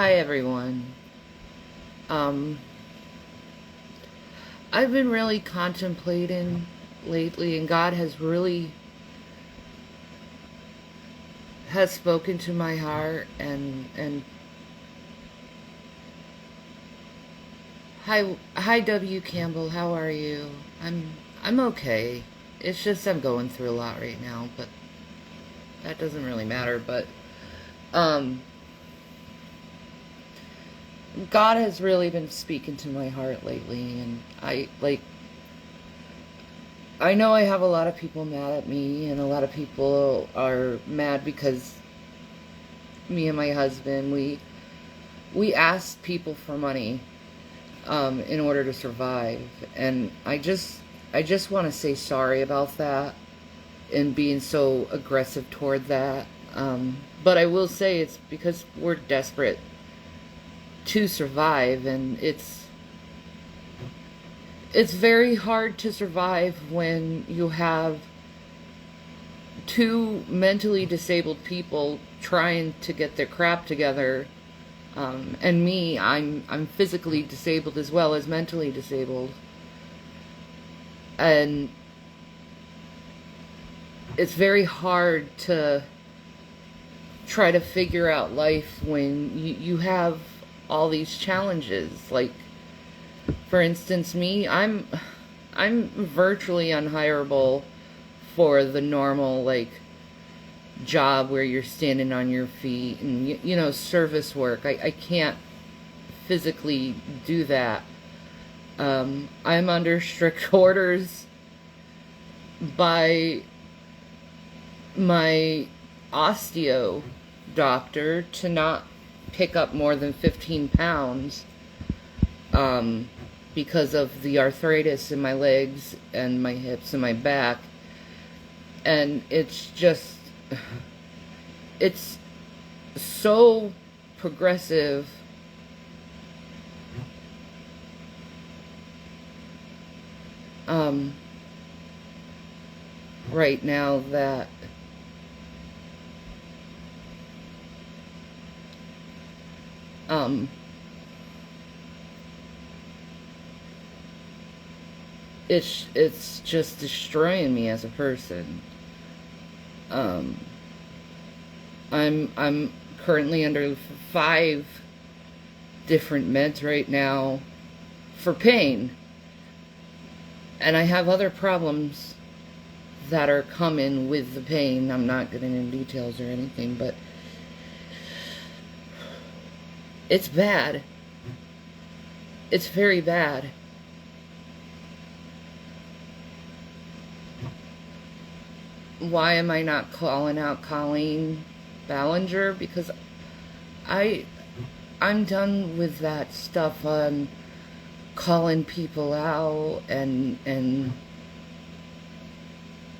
Hi everyone. Um, I've been really contemplating lately, and God has spoken to my heart. And hi W Campbell, how are you? I'm okay. It's just I'm going through a lot right now, but that doesn't really matter. But um, God has really been speaking to my heart lately, and I know I have a lot of people mad at me, and a lot of people are mad because me and my husband, we ask people for money in order to survive, and I just want to say sorry about that and being so aggressive toward that. But I will say it's because we're desperate to survive, and it's very hard to survive when you have two mentally disabled people trying to get their crap together. And me, I'm physically disabled as well as mentally disabled. And it's very hard to try to figure out life when you have all these challenges. Like, for instance, me, I'm virtually unhireable for the normal, like, job where you're standing on your feet and, service work. I can't physically do that. I'm under strict orders by my osteo doctor to not pick up more than 15 pounds because of the arthritis in my legs and my hips and my back. And it's so progressive right now that it's just destroying me as a person. I'm currently under 5 different meds right now for pain, and I have other problems that are coming with the pain. I'm not getting into details or anything, but it's bad. It's very bad. Why am I not calling out Colleen Ballinger? Because I'm done with that stuff on calling people out and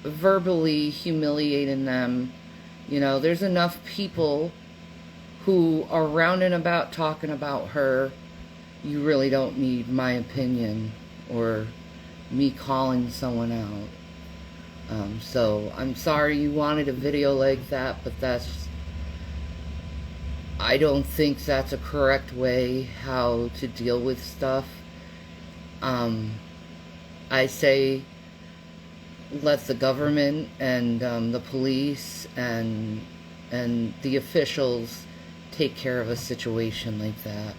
verbally humiliating them. There's enough people who are round and about talking about her. You really don't need my opinion or me calling someone out. So I'm sorry you wanted a video like that, but I don't think that's a correct way how to deal with stuff. I say let the government and the police and the officials take care of a situation like that.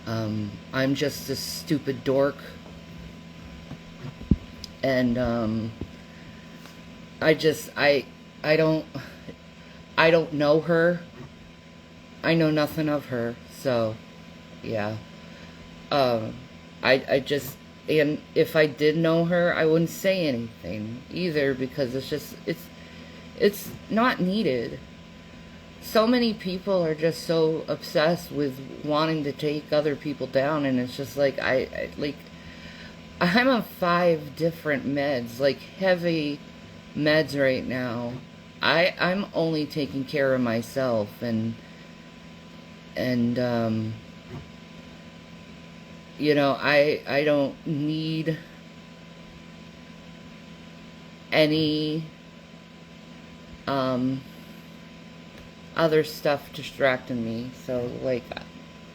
I'm just a stupid dork, and I don't know her. I know nothing of her, so yeah. And if I did know her, I wouldn't say anything either, because it's not needed. So many people are just so obsessed with wanting to take other people down, and it's just like I'm on 5 different meds, like heavy meds right now. I'm only taking care of myself, and I don't need any other stuff distracting me. So, like,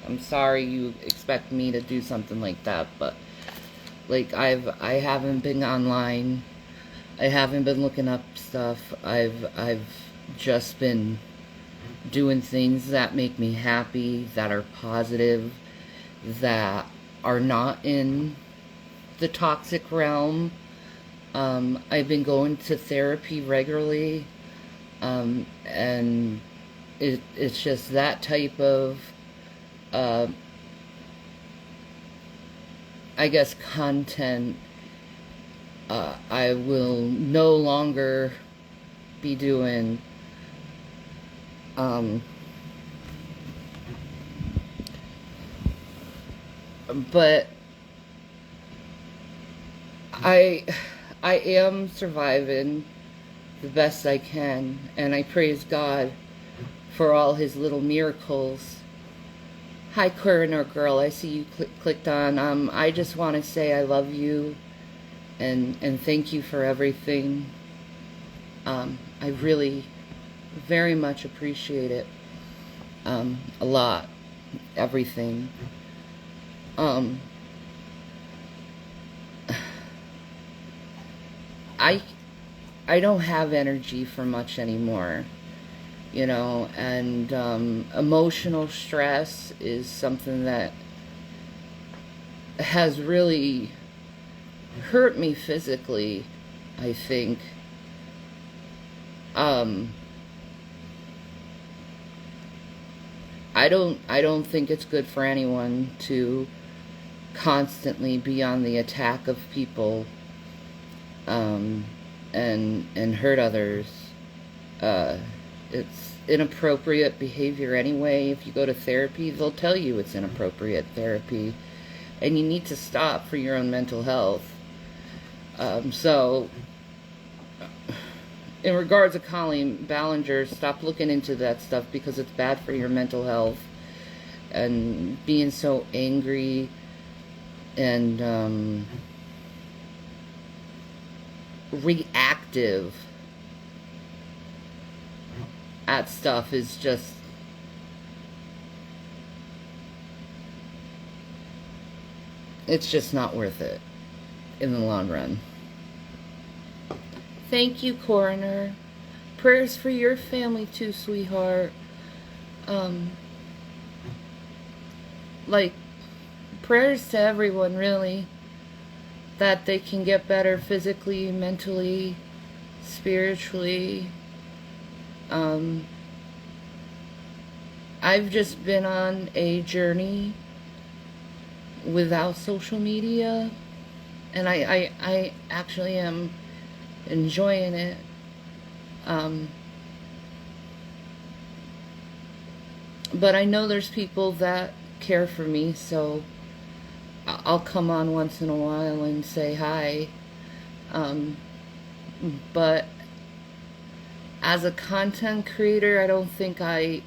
I'm sorry you expect me to do something like that, but like I haven't been online. I haven't been looking up stuff. I've just been doing things that make me happy, that are positive, that are not in the toxic realm. I've been going to therapy regularly, and it's just that type of, uh, I guess, content I will no longer be doing. But I I am surviving the best I can, and I praise God for all his little miracles. Hi, Coroner Girl. I see you clicked on. I just want to say I love you, and thank you for everything. I really very much appreciate it. A lot. Everything. Um, I I don't have energy for much anymore, you know, and emotional stress is something that has really hurt me physically, I think. Um, I don't think it's good for anyone to constantly be on the attack of people, um, and hurt others. Uh, it's inappropriate behavior anyway. If you go to therapy, they'll tell you it's inappropriate therapy, and you need to stop for your own mental health. So, in regards to Colleen Ballinger, stop looking into that stuff because it's bad for your mental health. And being so angry and reactive at stuff is just, it's just not worth it in the long run. Thank you, Coroner. Prayers for your family too, sweetheart. Like, prayers to everyone, really, that they can get better physically, mentally, spiritually. I've just been on a journey without social media, and I actually am enjoying it. But I know there's people that care for me, so I'll come on once in a while and say hi. But as a content creator, I don't think I'm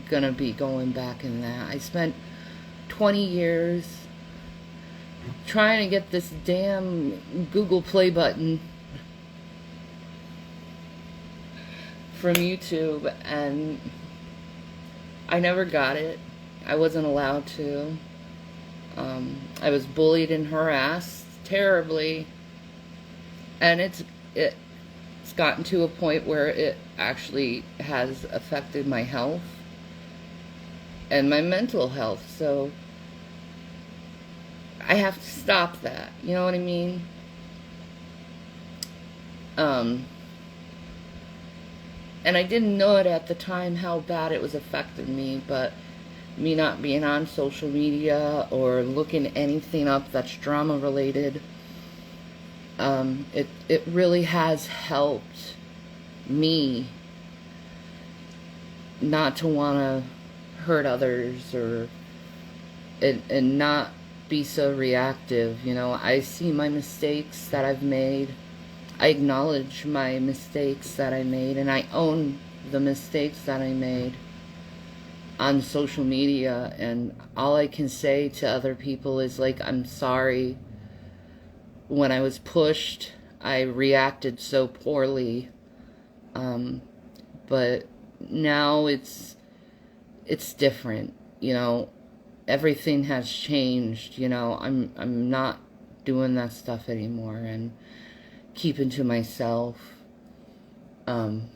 gonna be going back in that. I spent 20 years trying to get this damn Google Play button from YouTube, and I never got it. I wasn't allowed to. I was bullied and harassed terribly, and it's gotten to a point where it actually has affected my health and my mental health. So I have to stop that. You know what I mean? And I didn't know it at the time how bad it was affecting me, but me not being on social media or looking anything up that's drama related, it really has helped me not to want to hurt others or and not be so reactive. You know, I see my mistakes that I've made. I acknowledge my mistakes that I made, and I own the mistakes that I made on social media, and all I can say to other people is, like, I'm sorry. When I was pushed, I reacted so poorly, but now it's different. you know, everything has changed. You know, I'm not doing that stuff anymore and keeping to myself. Um,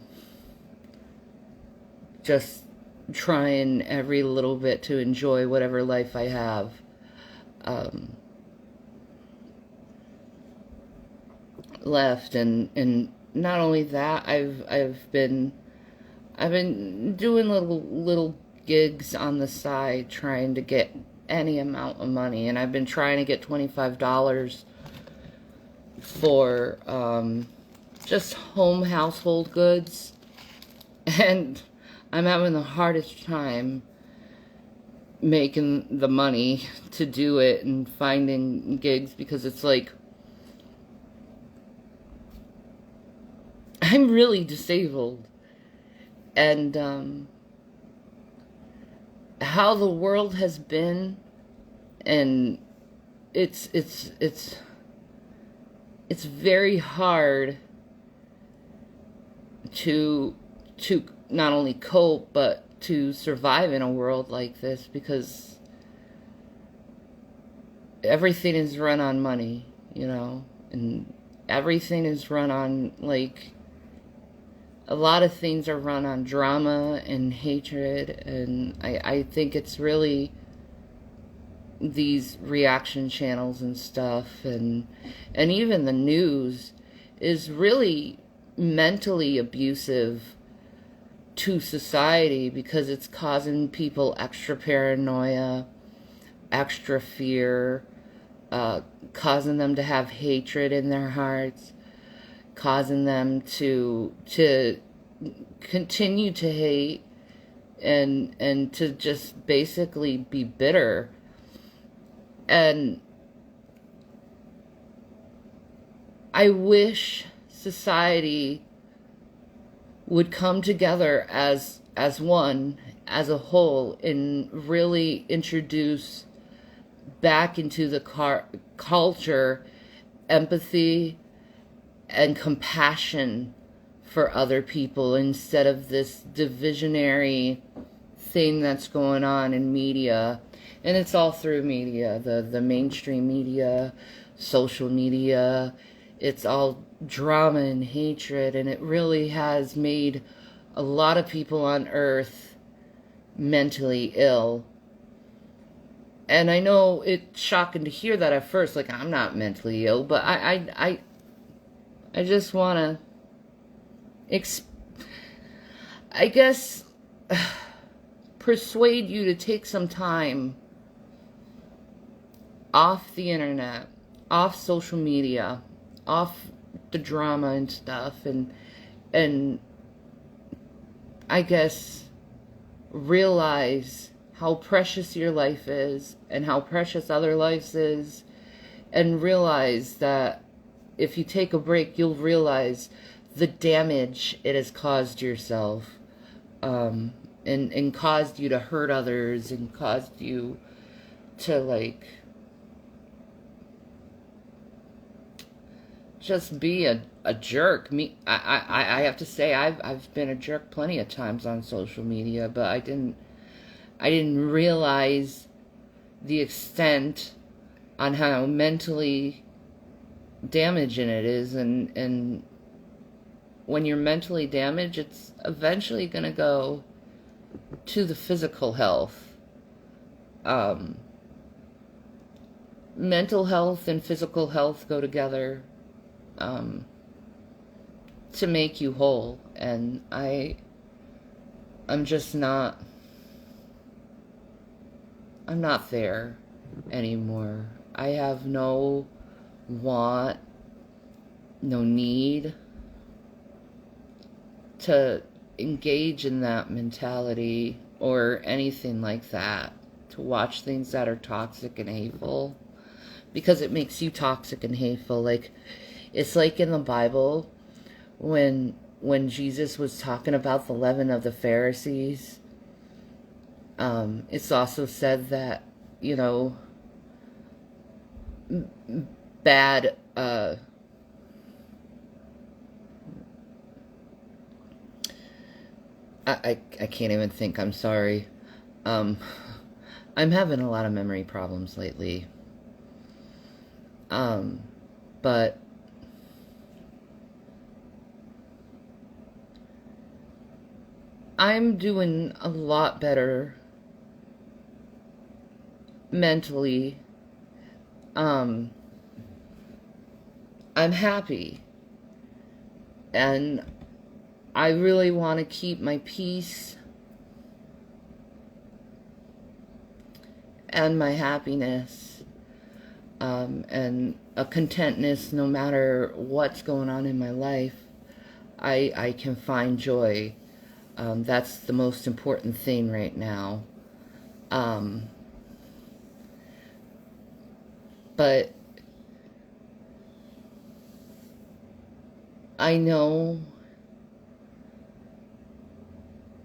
just trying every little bit to enjoy whatever life I have. Um, Left, and not only that, I've been doing little gigs on the side trying to get any amount of money, and I've been trying to get $25 for just home household goods, and I'm having the hardest time making the money to do it and finding gigs, because it's like I'm really disabled, and how the world has been, and it's very hard to not only cope but to survive in a world like this, because everything is run on money, you know, and everything is run on, like, a lot of things are run on drama and hatred, and I think it's really these reaction channels and stuff, and even the news is really mentally abusive to society, because it's causing people extra paranoia, extra fear, causing them to have hatred in their hearts, causing them to continue to hate, and to just basically be bitter. And I wish society would come together as one, as a whole, and really introduce back into the culture empathy and compassion for other people, instead of this divisionary thing that's going on in media. And it's all through media, the mainstream media, social media. It's all drama and hatred, and it really has made a lot of people on earth mentally ill. And I know it's shocking to hear that at first, like, I'm not mentally ill, but I just want to, I guess, persuade you to take some time off the internet, off social media, off the drama and stuff, and I guess realize how precious your life is and how precious other lives is, and realize that if you take a break, you'll realize the damage it has caused yourself, and caused you to hurt others, and caused you to, like, just be a jerk. I have to say, I've been a jerk plenty of times on social media, but I didn't realize the extent on how mentally damaging it is, and when you're mentally damaged, it's eventually going to go to the physical health. Mental health and physical health go together, to make you whole, and I'm just not, I'm not there anymore. I have no want, no need to engage in that mentality or anything like that, to watch things that are toxic and hateful, because it makes you toxic and hateful. Like, it's like in the Bible when Jesus was talking about the leaven of the Pharisees. It's also said that, you know, bad I can't even think, I'm sorry. I'm having a lot of memory problems lately. But I'm doing a lot better mentally. Um, I'm happy. And I really want to keep my peace and my happiness, and a contentness no matter what's going on in my life. I can find joy. That's the most important thing right now. Um, but I know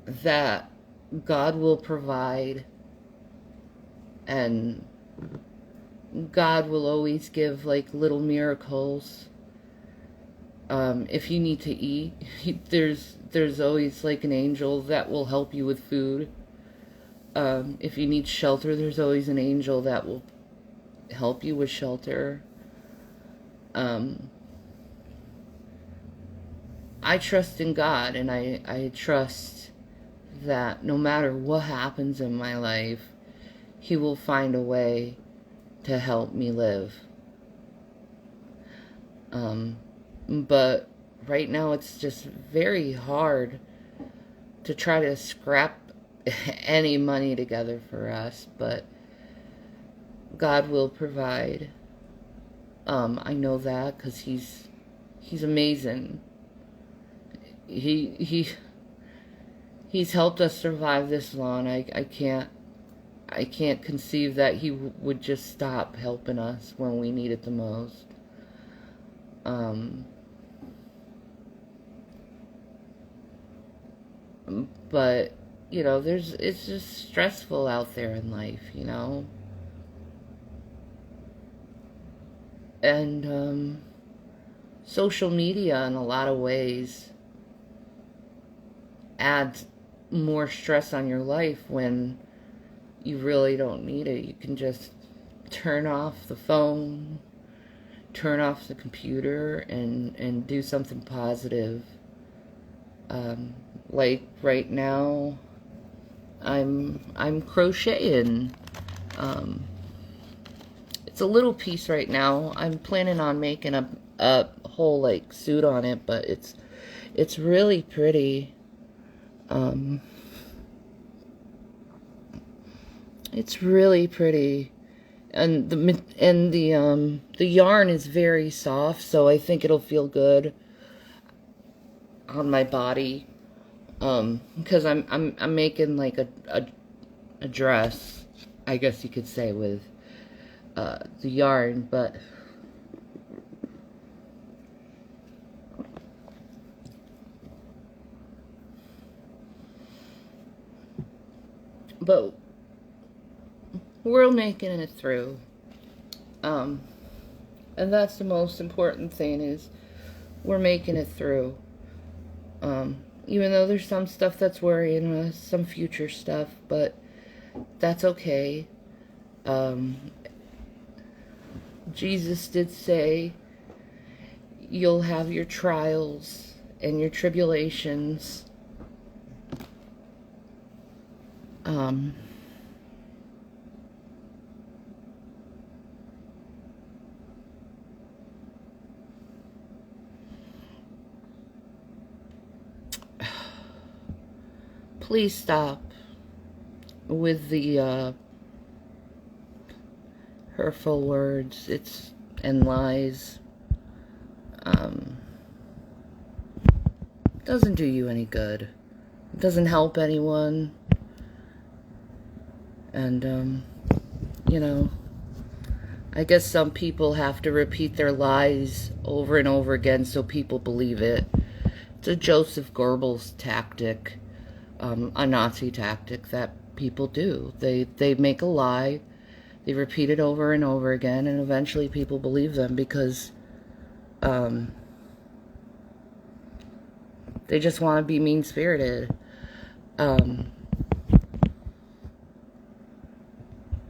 that God will provide, and God will always give like little miracles. If you need to eat, there's always like an angel that will help you with food. If you need shelter, there's always an angel that will help you with shelter. Um, I trust in God, and I trust that no matter what happens in my life, He will find a way to help me live. But right now it's just very hard to try to scrap any money together for us, but God will provide. I know that because He's amazing. He's helped us survive this long. I can't conceive that He would just stop helping us when we need it the most. But it's just stressful out there in life. And social media in a lot of ways adds more stress on your life when you really don't need it. You can just turn off the phone, turn off the computer, and do something positive. Like right now, I'm crocheting. It's a little piece right now. I'm planning on making a whole like suit on it, but it's really pretty. It's really pretty, and the yarn is very soft, so I think it'll feel good on my body. Because I'm making like a dress, I guess you could say, with the yarn, but we're making it through. And that's the most important thing, is we're making it through. Even though there's some stuff that's worrying us, some future stuff, but that's okay. Jesus did say you'll have your trials and your tribulations. Please stop with the hurtful words and lies. Doesn't do you any good. It doesn't help anyone. And I guess some people have to repeat their lies over and over again so people believe it. It's a Joseph Goebbels tactic, a Nazi tactic that people do. They make a lie, they repeat it over and over again, and eventually people believe them because they just want to be mean-spirited.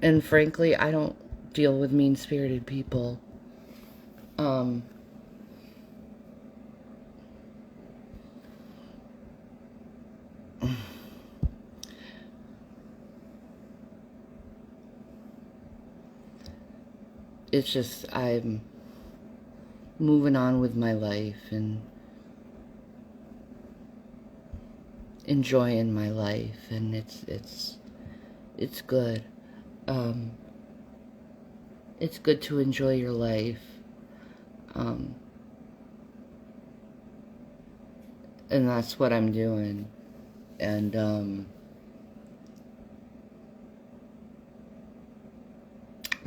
And frankly, I don't deal with mean-spirited people. Um, it's just, I'm moving on with my life and enjoying my life, and it's good. Um, it's good to enjoy your life. Um, and that's what I'm doing. And,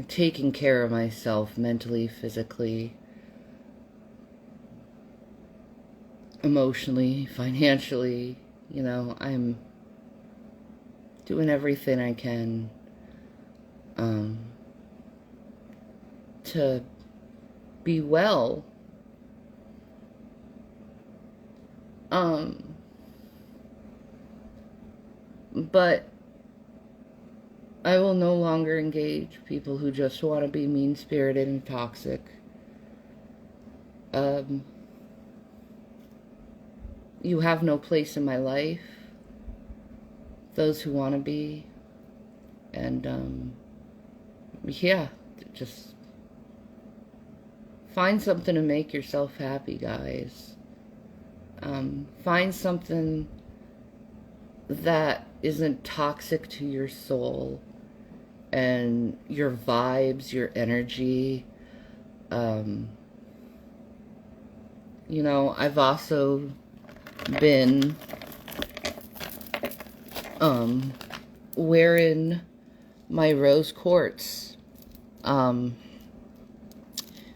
taking care of myself mentally, physically, emotionally, financially. You know, I'm doing everything I can um, to be well. Um, but I will no longer engage people who just want to be mean-spirited and toxic. Um, you have no place in my life. Those who want to be. And, yeah, just find something to make yourself happy, guys. Find something that isn't toxic to your soul and your vibes, your energy. You know, I've also been wearing my rose quartz.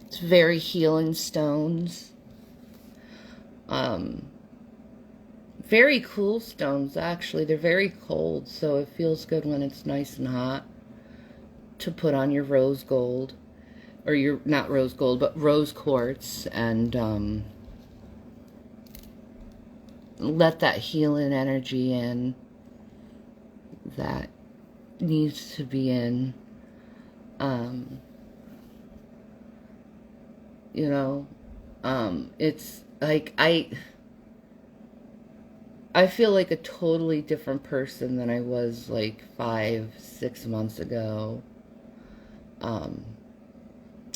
It's very healing stones. Very cool stones, actually. They're very cold, so it feels good when it's nice and hot to put on your rose gold. Or your, not rose gold, but rose quartz. And let that healing energy in that needs to be in. You know, it's like I feel like a totally different person than I was like 5-6 months ago. I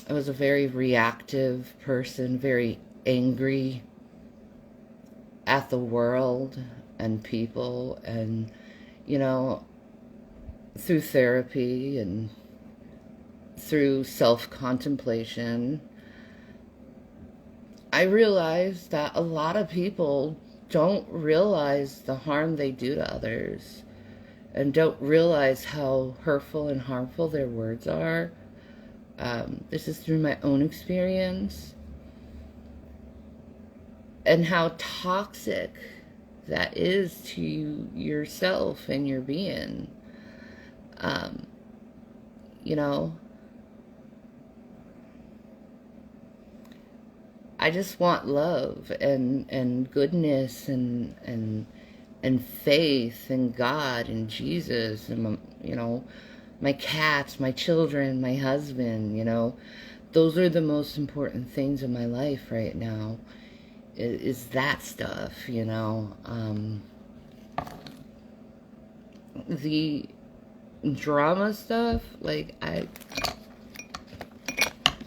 was a very reactive person, very angry at the world and people, and, you know, through therapy and through self-contemplation, I realized that a lot of people don't realize the harm they do to others and don't realize how hurtful and harmful their words are. This is through my own experience, and how toxic that is to yourself and your being. You know, I just want love and goodness and faith in God and Jesus and, you know, my cats, my children, my husband. You know, those are the most important things in my life right now, is that stuff, you know. The drama stuff, like,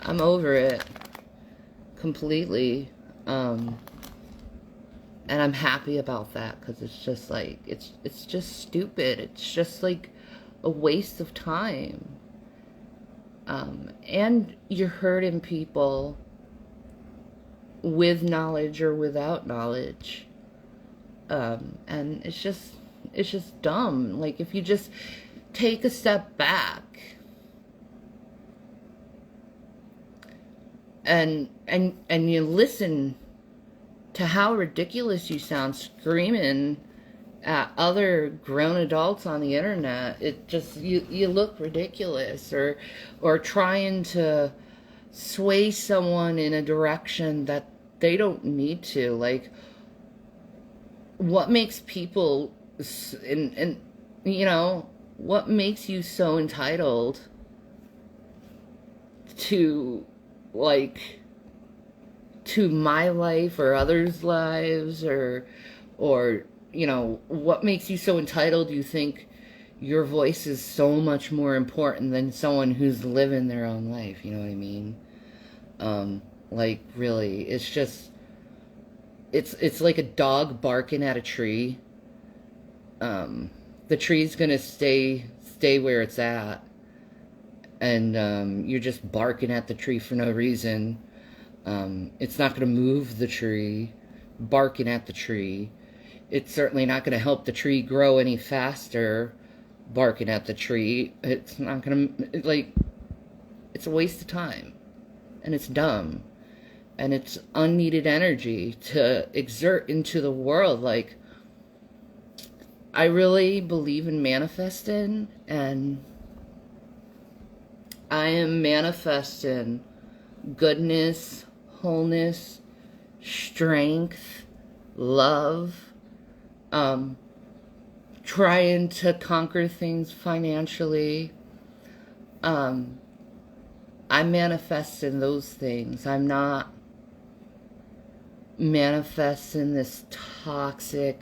I'm over it completely. And I'm happy about that, because it's just like, it's just stupid. It's just like a waste of time. And you're hurting people with knowledge or without knowledge. And it's just dumb. Like, if you just take a step back and you listen to how ridiculous you sound screaming at other grown adults on the internet, it just, you look ridiculous, or trying to sway someone in a direction that they don't need to. Like, what makes people, and you know, what makes you so entitled to, like, to my life or others' lives, or what makes you so entitled you think your voice is so much more important than someone who's living their own life? You know what I mean? Like, really, it's just, it's like a dog barking at a tree. The tree's gonna stay where it's at, and you're just barking at the tree for no reason. It's not gonna move the tree, barking at the tree. It's certainly not gonna help the tree grow any faster, barking at the tree. It's not gonna, like, it's a waste of time, and it's dumb, and it's unneeded energy to exert into the world. Like, I really believe in manifesting, and I am manifesting goodness, wholeness, strength, love, trying to conquer things financially. I'm manifesting those things. I'm not manifesting this toxic,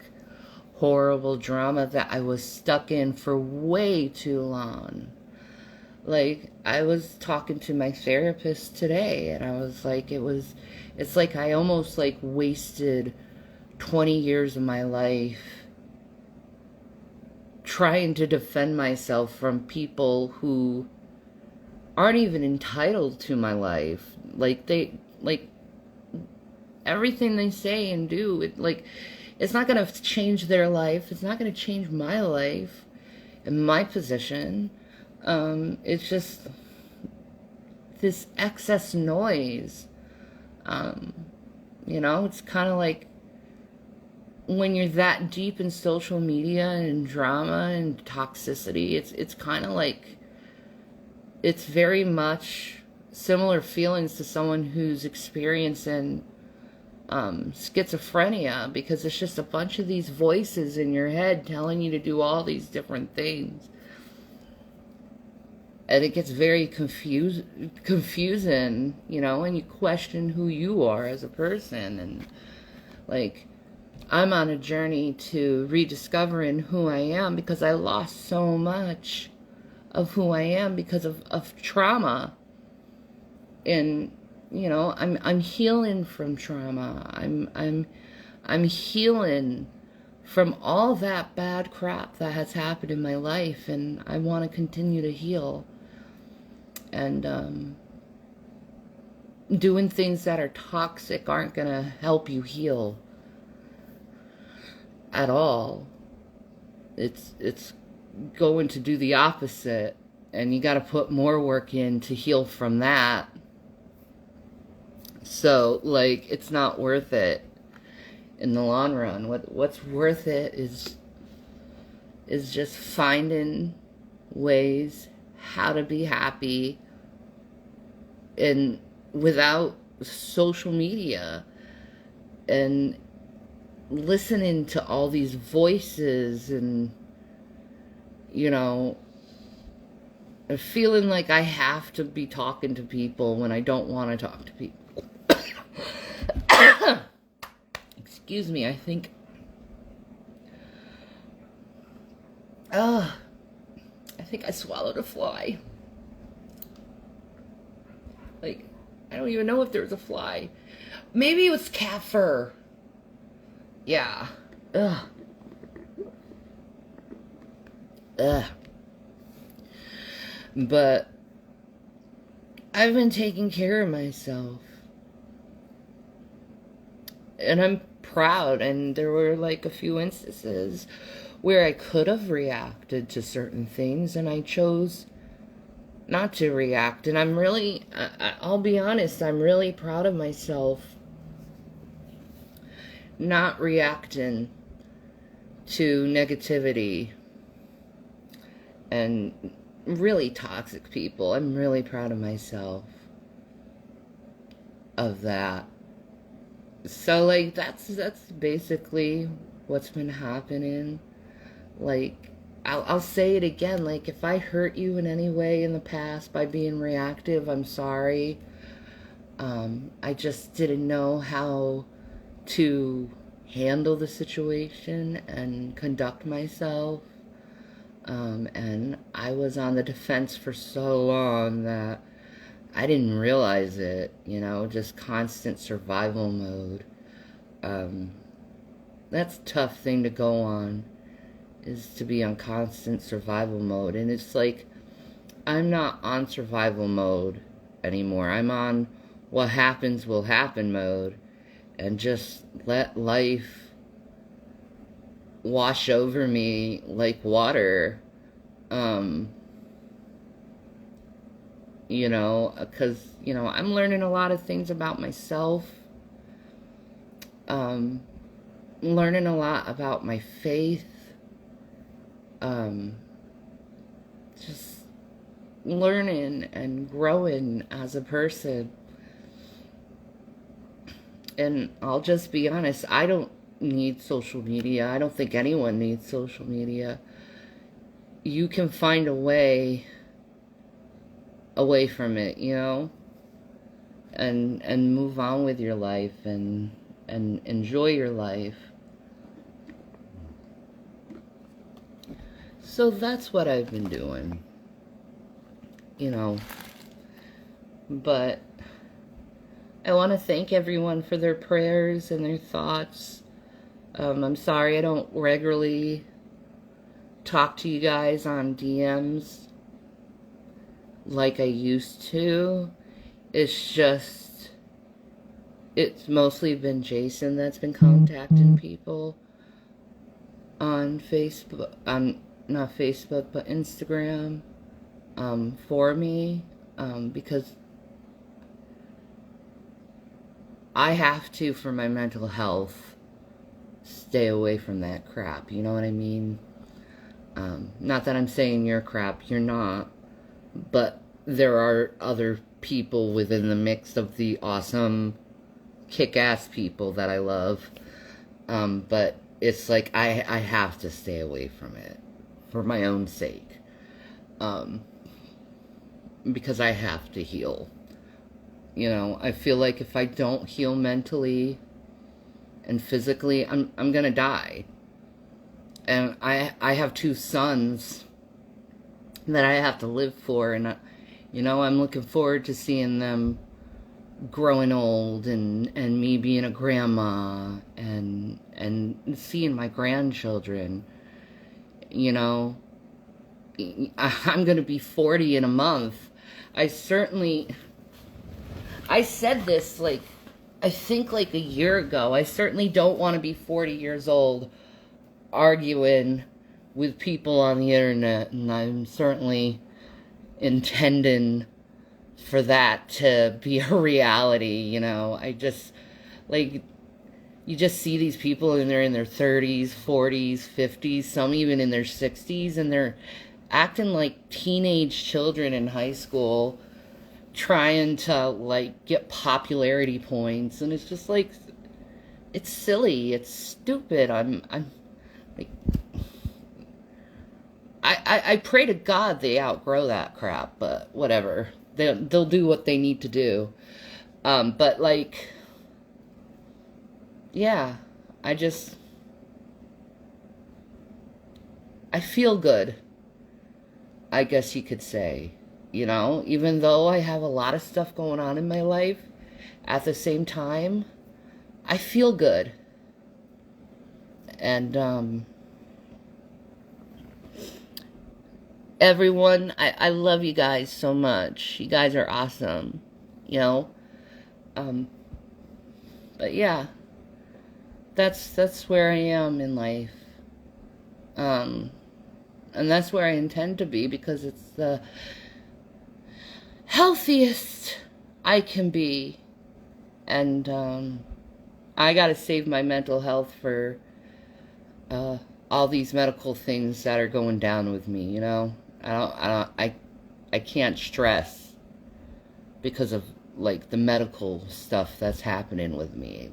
horrible drama that I was stuck in for way too long. Like, I was talking to my therapist today, and I was like, it's like I almost, like, wasted 20 years of my life trying to defend myself from people who aren't even entitled to my life. Like, everything they say and do, it's not going to change their life. It's not going to change my life and my position. It's just this excess noise. It's kind of like when you're that deep in social media and drama and toxicity, it's kind of like, it's very much similar feelings to someone who's experiencing schizophrenia, because it's just a bunch of these voices in your head telling you to do all these different things. And it gets very confusing, and you question who you are as a person. And, like, I'm on a journey to rediscovering who I am, because I lost so much of who I am because of trauma. And, I'm healing from trauma. I'm healing from all that bad crap that has happened in my life, and I want to continue to heal. And doing things that are toxic aren't going to help you heal at all. It's going to do the opposite, and you got to put more work in to heal from that. So, like, it's not worth it in the long run. What's worth it is just finding ways how to be happy and without social media, and listening to all these voices, and feeling like I have to be talking to people when I don't want to talk to people. Excuse me, I think I swallowed a fly. Like, I don't even know if there was a fly. Maybe it was cat fur. Yeah. Ugh. But I've been taking care of myself. And I'm proud. And there were, like, a few instances where I could have reacted to certain things, and I chose not to react. And I'm really, I'll be honest, I'm really proud of myself not reacting to negativity and really toxic people. I'm really proud of myself of that. So, like, that's basically what's been happening. Like, I'll say it again. Like, if I hurt you in any way in the past by being reactive, I'm sorry. I just didn't know how to handle the situation and conduct myself. And I was on the defense for so long that I didn't realize it, just constant survival mode. Um, that's a tough thing to go on, is to be on constant survival mode. And it's like, I'm not on survival mode anymore. I'm on what happens will happen mode, and just let life wash over me like water. Because, I'm learning a lot of things about myself. Learning a lot about my faith. Just learning and growing as a person. And I'll just be honest, I don't need social media. I don't think anyone needs social media. You can find a way away from it, and move on with your life and enjoy your life. So that's what I've been doing, but I want to thank everyone for their prayers and their thoughts. I'm sorry I don't regularly talk to you guys on DMs like I used to. It's mostly been Jason that's been contacting people on Facebook, not Facebook, but Instagram, for me, because I have to, for my mental health, stay away from that crap, you know what I mean? Not that I'm saying you're crap, you're not, but there are other people within the mix of the awesome, kick-ass people that I love, but it's like I have to stay away from it, for my own sake, because I have to heal. I feel like if I don't heal mentally and physically, I'm gonna die. And I have 2 sons that I have to live for, and I'm looking forward to seeing them growing old, and me being a grandma, and seeing my grandchildren. I'm gonna be 40 in a month. I said this, I think a year ago. I certainly don't want to be 40 years old arguing with people on the internet, and I'm certainly intending for that to be a reality. I just, you just see these people, and they're in their 30s, 40s, 50s, some even in their 60s, and they're acting like teenage children in high school, trying to get popularity points. And it's just it's silly, it's stupid. I pray to God they outgrow that crap, but whatever, they'll do what they need to do. But yeah, I feel good, I guess you could say. Even though I have a lot of stuff going on in my life, at the same time, I feel good. And, everyone, I love you guys so much. You guys are awesome, but yeah, that's where I am in life. And that's where I intend to be, because it's the healthiest I can be. And I gotta save my mental health for all these medical things that are going down with me. I can't stress because of the medical stuff that's happening with me.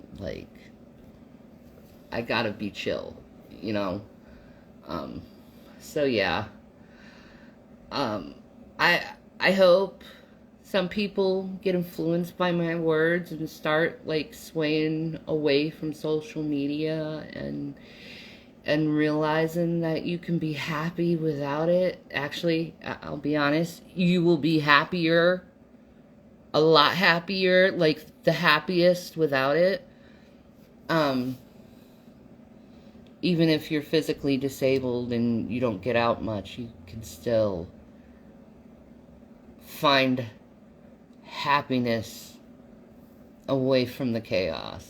I gotta be chill. So yeah. Um, I I hope some people get influenced by my words and start like swaying away from social media and realizing that you can be happy without it. Actually, I'll be honest, you will be happier, a lot happier, like the happiest without it. Um, Even if you're physically disabled and you don't get out much, you can still find happiness away from the chaos.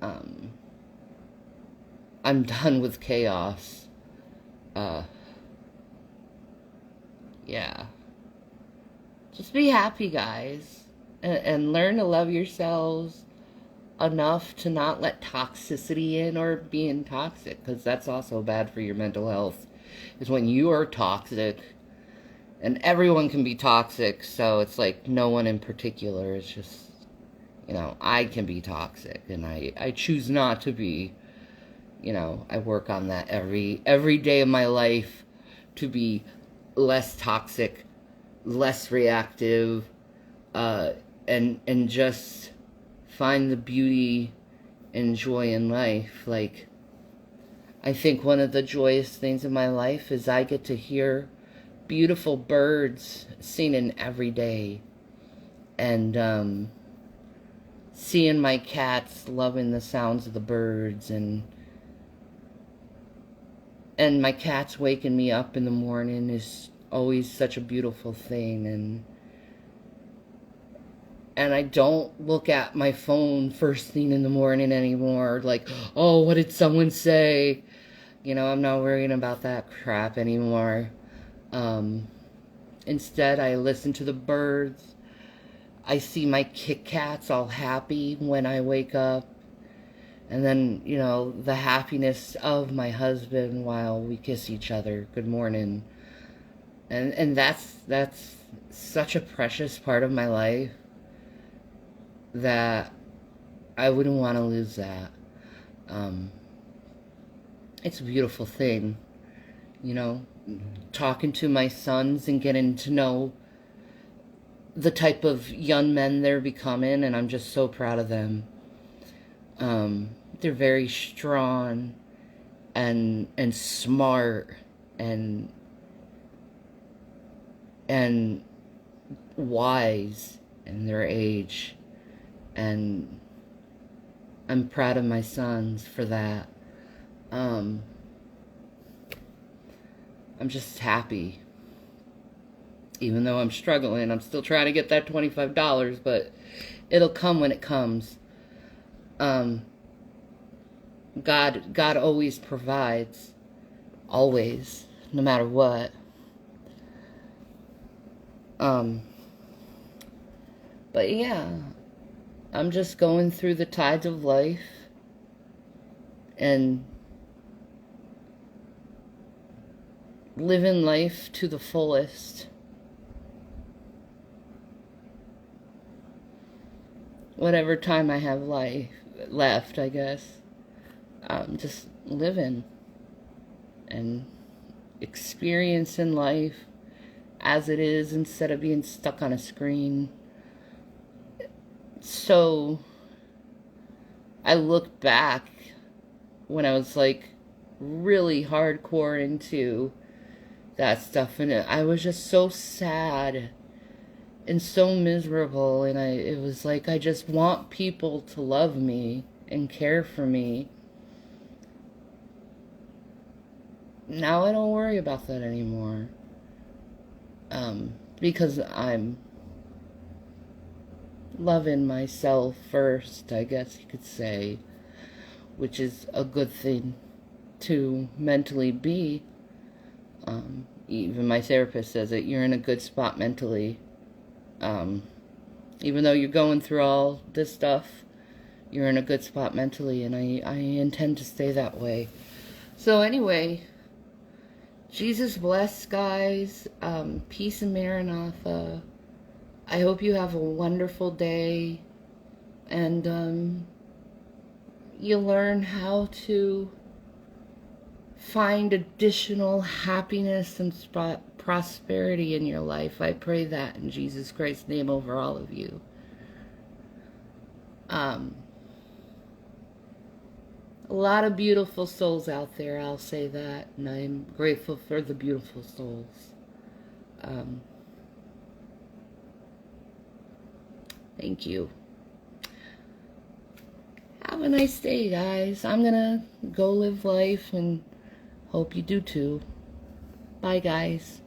Um, I'm done with chaos. Uh, yeah. Just be happy, guys. And learn to love yourselves enough to not let toxicity in or being toxic, because that's also bad for your mental health, is when you are toxic. And everyone can be toxic, so it's like no one in particular. It's just, I can be toxic, and I choose not to be. I work on that every day of my life to be less toxic, less reactive, and just find the beauty and joy in life. Like, I think one of the joyous things in my life is I get to hear beautiful birds singing every day, and seeing my cats loving the sounds of the birds, and my cats waking me up in the morning is always such a beautiful thing. And I don't look at my phone first thing in the morning anymore, like, oh, what did someone say? I'm not worrying about that crap anymore. Instead, I listen to the birds. I see my Kit Kats all happy when I wake up. And then, the happiness of my husband while we kiss each other. Good morning. And that's such a precious part of my life that I wouldn't want to lose that. It's a beautiful thing, talking to my sons and getting to know the type of young men they're becoming, and I'm just so proud of them. They're very strong and smart and wise in their age, and I'm proud of my sons for that. I'm just happy. Even though I'm struggling, I'm still trying to get that $25, but it'll come when it comes. God always provides. Always. No matter what. But yeah. I'm just going through the tides of life. And living life to the fullest. Whatever time I have left, I guess. Just living and experiencing life as it is instead of being stuck on a screen. So I look back when I was like really hardcore into that stuff, and I was just so sad and so miserable, and it was like, I just want people to love me and care for me. Now I don't worry about that anymore. Because I'm loving myself first, I guess you could say, which is a good thing to mentally be. Even my therapist says that you're in a good spot mentally. Even though you're going through all this stuff, you're in a good spot mentally, and I intend to stay that way. So anyway, Jesus bless, guys. Peace and Maranatha. I hope you have a wonderful day, and you learn how to find additional happiness and prosperity in your life. I pray that in Jesus Christ's name over all of you. A lot of beautiful souls out there, I'll say that, and I'm grateful for the beautiful souls. Thank you. Have a nice day, guys. I'm gonna go live life and hope you do too. Bye, guys.